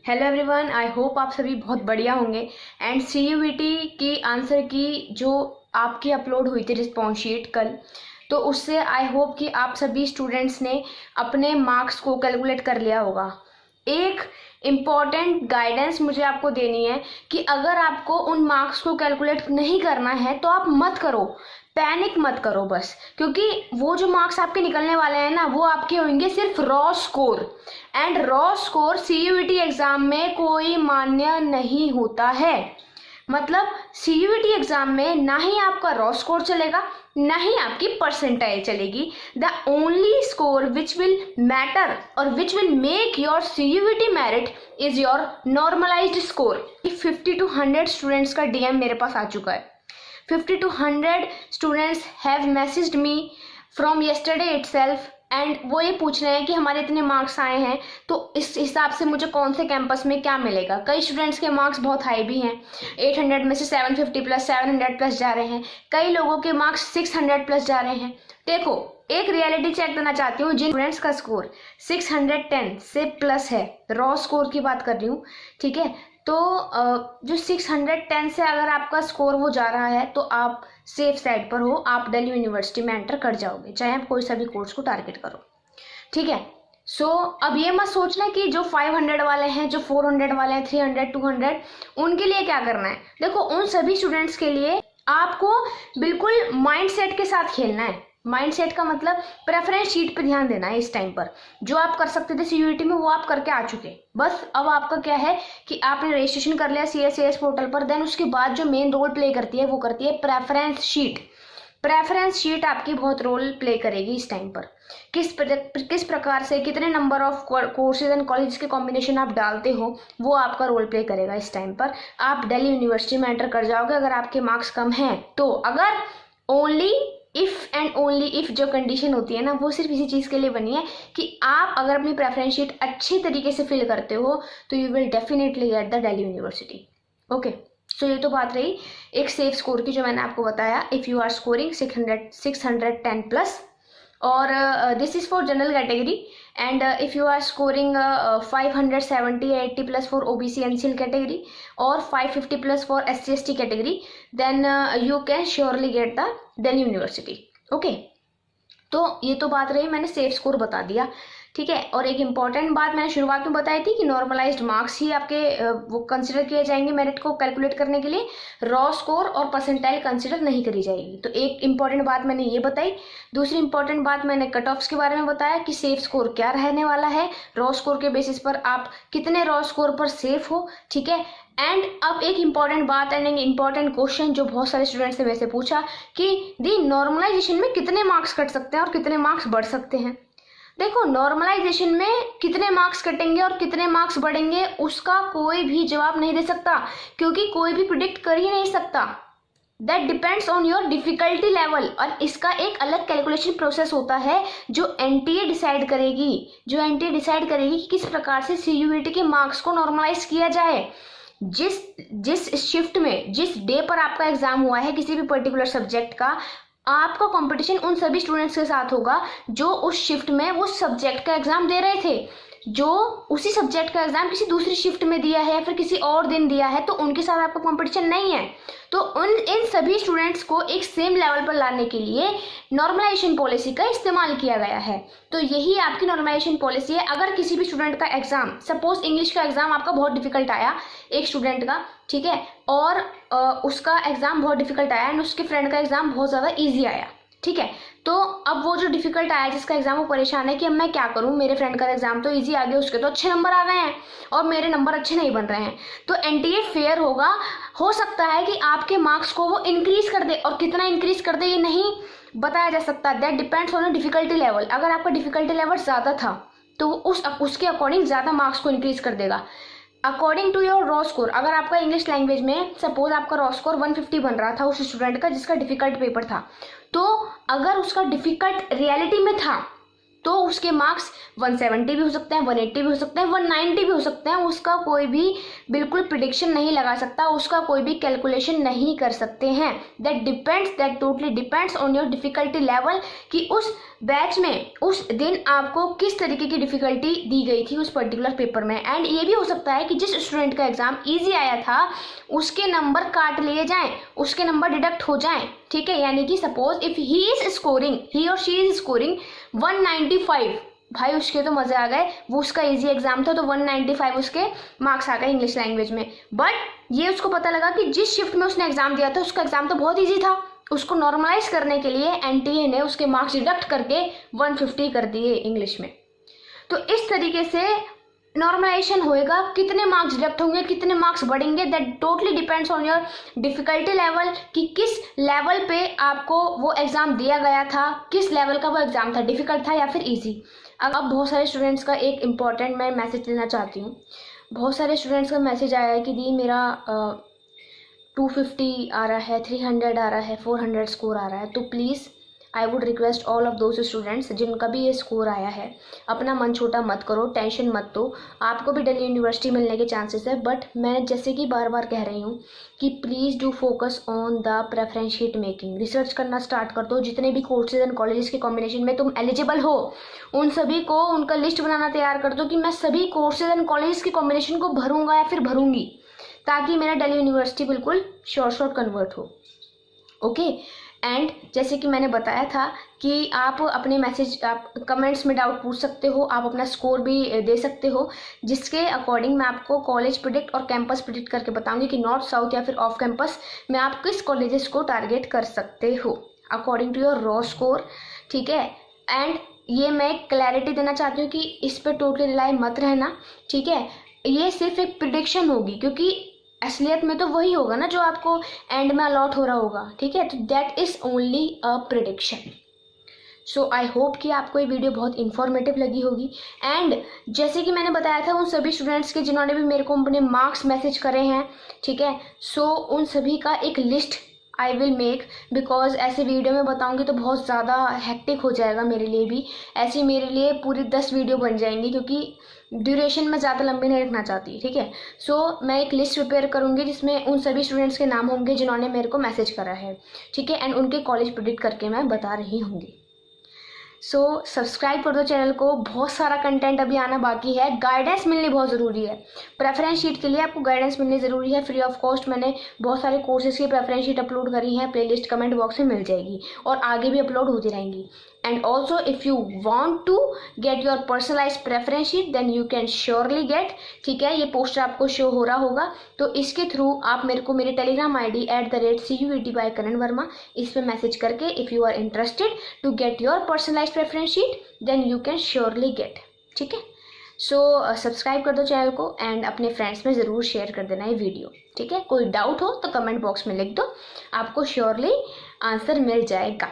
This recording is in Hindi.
हेलो एवरीवन, आई होप आप सभी बहुत बढ़िया होंगे। एंड CUET की आंसर की जो आपकी अपलोड हुई थी रिस्पॉन्स शीट कल, तो उससे आई होप कि आप सभी स्टूडेंट्स ने अपने मार्क्स को कैलकुलेट कर लिया होगा। एक इम्पॉर्टेंट गाइडेंस मुझे आपको देनी है कि अगर आपको उन मार्क्स को कैलकुलेट नहीं करना है तो आप मत करो, पैनिक मत करो बस, क्योंकि वो जो मार्क्स आपके निकलने वाले हैं ना, वो आपके होंगे सिर्फ raw score. And raw score CUET exam में कोई मान्य नहीं होता है। मतलब CUET एग्जाम में ना ही आपका रॉ स्कोर चलेगा, ना ही आपकी परसेंटाइल चलेगी। The only score which will matter और which will make your CUET merit is your normalised score. 50 to 100 students का DM मेरे पास आ चुका है। 50 to 100 students have messaged me from yesterday itself and वो ये पूछ रहे हैं कि हमारे इतने मार्क्स आए हैं तो इस हिसाब से मुझे कौन से कैंपस में क्या मिलेगा। कई स्टूडेंट्स के मार्क्स बहुत हाई भी हैं, 800 में से 750 प्लस 700 प्लस जा रहे हैं। कई लोगों के मार्क्स 600 प्लस जा रहे हैं। देखो, एक रियलिटी चेक देना चाहती हूँ। जिन स्टूडेंट्स का स्कोर 610 से प्लस है, रॉ स्कोर की बात कर रही हूँ, ठीक है, तो जो 610 से अगर आपका स्कोर वो जा रहा है तो आप सेफ साइड पर हो, आप दिल्ली यूनिवर्सिटी में एंटर कर जाओगे, चाहे आप कोई सा भी कोर्स को टारगेट करो, ठीक है। सो अब ये मत सोचना कि जो 500 वाले हैं, जो 400 वाले हैं, 300 200 उनके लिए क्या करना है। देखो, उन सभी स्टूडेंट्स के लिए आपको बिल्कुल माइंडसेट के साथ खेलना है। माइंडसेट का मतलब प्रेफरेंस शीट पे ध्यान देना है। इस टाइम पर जो आप कर सकते थे CUET में वो आप करके आ चुके। बस अब आपका क्या है कि आपने रजिस्ट्रेशन कर लिया CSAS पोर्टल पर। देन उसके बाद जो मेन रोल प्ले करती है वो करती है प्रेफरेंस शीट। प्रेफरेंस शीट आपकी बहुत रोल प्ले करेगी इस टाइम पर। किस प्रकार से कितने number of courses and college के कॉम्बिनेशन आप डालते हो, वो आपका रोल प्ले करेगा इस टाइम पर। आप दिल्ली यूनिवर्सिटी में एंटर कर जाओगे अगर आपके मार्क्स कम हैं तो। अगर only if and only if जो कंडीशन होती है ना, वो सिर्फ इसी चीज़ के लिए बनी है कि आप अगर अपनी प्रेफरेंस शीट अच्छी तरीके से फिल करते हो तो you will definitely get the Delhi university. Okay, so ये तो बात रही एक सेफ स्कोर की जो मैंने आपको बताया। If you are scoring 610 plus, और this is for general category. And if you are scoring 570 या 80 plus for OBC NCL category और 550 plus for SC/ST category, then you can surely get the Delhi university. Okay, तो ये तो बात रही, मैंने सेफ स्कोर बता दिया, ठीक है। और एक इंपॉर्टेंट बात मैंने शुरुआत में बताई थी कि नॉर्मलाइज्ड मार्क्स ही आपके वो कंसिडर किए जाएंगे मेरिट को कैलकुलेट करने के लिए, रॉ स्कोर और परसेंटाइल कंसिडर नहीं करी जाएगी। तो एक इंपॉर्टेंट बात मैंने ये बताई। दूसरी इंपॉर्टेंट बात मैंने कट ऑफ्स के बारे में बताया कि सेफ स्कोर क्या रहने वाला है, रॉ स्कोर के बेसिस पर आप कितने रॉ स्कोर पर सेफ हो, ठीक है। एंड अब एक इंपॉर्टेंट बात एंड एक इंपॉर्टेंट क्वेश्चन जो बहुत सारे स्टूडेंट्स ने वैसे पूछा कि दी नॉर्मलाइजेशन में कितने मार्क्स कट सकते हैं और कितने मार्क्स बढ़ सकते हैं। देखो, नॉर्मलाइजेशन में कितने मार्क्स कटेंगे और कितने मार्क्स बढ़ेंगे उसका कोई भी जवाब नहीं दे सकता, क्योंकि कोई भी प्रिडिक्ट कर ही नहीं सकता। That depends on your difficulty level. और इसका एक अलग कैलकुलेशन प्रोसेस होता है जो NTA डिसाइड करेगी, कि किस प्रकार से CUET के मार्क्स को नॉर्मलाइज किया जाए। जिस शिफ्ट में, जिस डे पर आपका एग्जाम हुआ है किसी भी पर्टिकुलर सब्जेक्ट का, आपका कंपटीशन उन सभी स्टूडेंट्स के साथ होगा जो उस शिफ्ट में वो सब्जेक्ट का एग्जाम दे रहे थे। जो उसी सब्जेक्ट का एग्जाम किसी दूसरी शिफ्ट में दिया है या फिर किसी और दिन दिया है तो उनके साथ आपका कंपटीशन नहीं है। तो इन सभी स्टूडेंट्स को एक सेम लेवल पर लाने के लिए नॉर्मलाइजेशन पॉलिसी का इस्तेमाल किया गया है। तो यही आपकी नॉर्मलाइजेशन पॉलिसी है। अगर किसी भी स्टूडेंट का एग्जाम, सपोज इंग्लिश का एग्जाम आपका बहुत डिफिकल्ट आया एक स्टूडेंट का, ठीक है, और उसका एग्जाम बहुत डिफिकल्ट आया एंड उसके फ्रेंड का एग्जाम बहुत ज़्यादा ईजी आया, ठीक है। तो अब वो जो डिफिकल्ट आया जिसका एग्जाम, वो परेशान है कि अब मैं क्या करूं, मेरे फ्रेंड का एग्जाम तो इजी आ गया, उसके तो अच्छे नंबर आ गए हैं और मेरे नंबर अच्छे नहीं बन रहे हैं। तो NTA फेयर होगा, हो सकता है कि आपके मार्क्स को वो इंक्रीज कर दे, और कितना इंक्रीज कर दे ये नहीं बताया जा सकता। That depends on difficulty level. अगर आपका डिफिकल्टी लेवल ज़्यादा था तो उसके अकॉर्डिंग ज़्यादा मार्क्स को इंक्रीज कर देगा according to your raw score. अगर आपका इंग्लिश लैंग्वेज में सपोज आपका रॉ स्कोर 150 बन रहा था उस स्टूडेंट का जिसका डिफिकल्ट पेपर था, तो अगर उसका डिफिकल्ट रियलिटी में था तो उसके मार्क्स 170 भी हो सकते हैं, 180 भी हो सकते हैं, 190 भी हो सकते हैं। उसका कोई भी बिल्कुल प्रिडिक्शन नहीं लगा सकता, उसका कोई भी कैलकुलेशन नहीं कर सकते हैं। That totally depends on your difficulty level, कि उस बैच में उस दिन आपको किस तरीके की डिफिकल्टी दी गई थी उस पर्टिकुलर पेपर में। एंड ये भी हो सकता है कि जिस स्टूडेंट का एग्जाम ईजी आया था उसके नंबर काट लिए जाएं, उसके नंबर डिडक्ट हो जाएं, ठीक है। यानी कि सपोज इफ ही और शी इज स्कोरिंग 195, भाई उसके तो मजे आ गए, वो उसका इजी एग्जाम था तो 195 उसके मार्क्स आ गए इंग्लिश लैंग्वेज में। बट ये उसको पता लगा कि जिस शिफ्ट में उसने एग्जाम दिया था उसका एग्जाम तो बहुत ईजी था, उसको नॉर्मलाइज करने के लिए एनटीए ने उसके मार्क्स डिडक्ट करके 150 कर दिए इंग्लिश में। तो इस तरीके से नॉर्मलाइजेशन होएगा, कितने मार्क्स डिडक्ट होंगे, कितने मार्क्स बढ़ेंगे, that totally depends on your difficulty level, कि किस लेवल पे आपको वो एग्जाम दिया गया था, किस लेवल का वो एग्जाम था, डिफिकल्ट था या फिर इजी। अब बहुत सारे स्टूडेंट्स का एक इम्पॉर्टेंट मैं मैसेज देना चाहती हूँ। बहुत सारे स्टूडेंट्स का मैसेज आया है कि दी मेरा 250 आ रहा है, 300 आ रहा है, 400 स्कोर आ रहा है। तो please I would request all of those students जिनका भी ये स्कोर आया है, अपना मन छोटा मत करो, टेंशन मत दो, आपको भी दिल्ली यूनिवर्सिटी मिलने के चांसेस है। बट मैं जैसे कि बार बार कह रही हूँ कि please do focus on the preference sheet making, research करना स्टार्ट कर दो। जितने भी कोर्सेज एंड कॉलेजेस के कॉम्बिनेशन में तुम एलिजिबल हो उन सभी को उनका लिस्ट बनाना तैयार कर दो कि मैं सभी कोर्सेज एंड कॉलेजेस के कॉम्बिनेशन को भरूंगा या फिर भरूंगी, ताकि मेरा दिल्ली यूनिवर्सिटी बिल्कुल शॉर्ट कन्वर्ट हो। ओके एंड जैसे कि मैंने बताया था कि आप अपने मैसेज, आप कमेंट्स में डाउट पूछ सकते हो, आप अपना स्कोर भी दे सकते हो, जिसके अकॉर्डिंग मैं आपको कॉलेज प्रेडिक्ट और कैंपस प्रेडिक्ट करके बताऊंगी कि नॉर्थ साउथ या फिर ऑफ कैंपस में आप किस कॉलेजेस को टारगेट कर सकते हो according to your raw score, ठीक है। एंड ये मैं क्लैरिटी देना चाहती हूँ कि इस पर टोटली रिलाई मत रहना, ठीक है। ये सिर्फ एक प्रिडिक्शन होगी, क्योंकि असलियत में तो वही होगा ना जो आपको एंड में अलॉट हो रहा होगा, ठीक है। तो that is only a prediction. So I hope कि आपको ये वीडियो बहुत इन्फॉर्मेटिव लगी होगी। एंड जैसे कि मैंने बताया था उन सभी स्टूडेंट्स के जिन्होंने भी मेरे को अपने मार्क्स मैसेज करे हैं, ठीक है, सो उन सभी का एक list I will make, because ऐसे वीडियो में बताऊंगी तो बहुत ज़्यादा हेक्टिक हो जाएगा मेरे लिए भी। ऐसे मेरे लिए पूरी 10 वीडियो बन जाएंगी, क्योंकि ड्यूरेशन में ज़्यादा लंबी नहीं रखना चाहती, ठीक है। सो मैं एक लिस्ट प्रिपेयर करूँगी जिसमें उन सभी स्टूडेंट्स के नाम होंगे जिन्होंने मेरे को मैसेज करा है, ठीक है, एंड उनके कॉलेज प्रेडिक्ट करके मैं बता रही होंगी। सो सब्सक्राइब कर दो चैनल को, बहुत सारा कंटेंट अभी आना बाकी है। गाइडेंस मिलनी बहुत ज़रूरी है, प्रेफरेंस शीट के लिए आपको गाइडेंस मिलनी ज़रूरी है। फ्री ऑफ कॉस्ट मैंने बहुत सारे कोर्सेज की प्रेफरेंस शीट अपलोड करी है, प्लेलिस्ट कमेंट बॉक्स में मिल जाएगी और आगे भी अपलोड होती रहेंगी। And also if you want to get your personalise preference sheet then you can surely get, ठीक है। ये पोस्टर आपको शो हो रहा होगा, तो इसके थ्रू आप मेरे को मेरे टेलीग्राम ID @CUET/करण वर्मा इस पर मैसेज करके if you are interested to get your personalise preference sheet then you can surely get, ठीक है। सो सब्सक्राइब कर दो चैनल को एंड अपने फ्रेंड्स में ज़रूर शेयर कर देना ये वीडियो, ठीक है। कोई डाउट हो तो कमेंट बॉक्स में लिख दो, आपको श्योरली आंसर मिल जाएगा।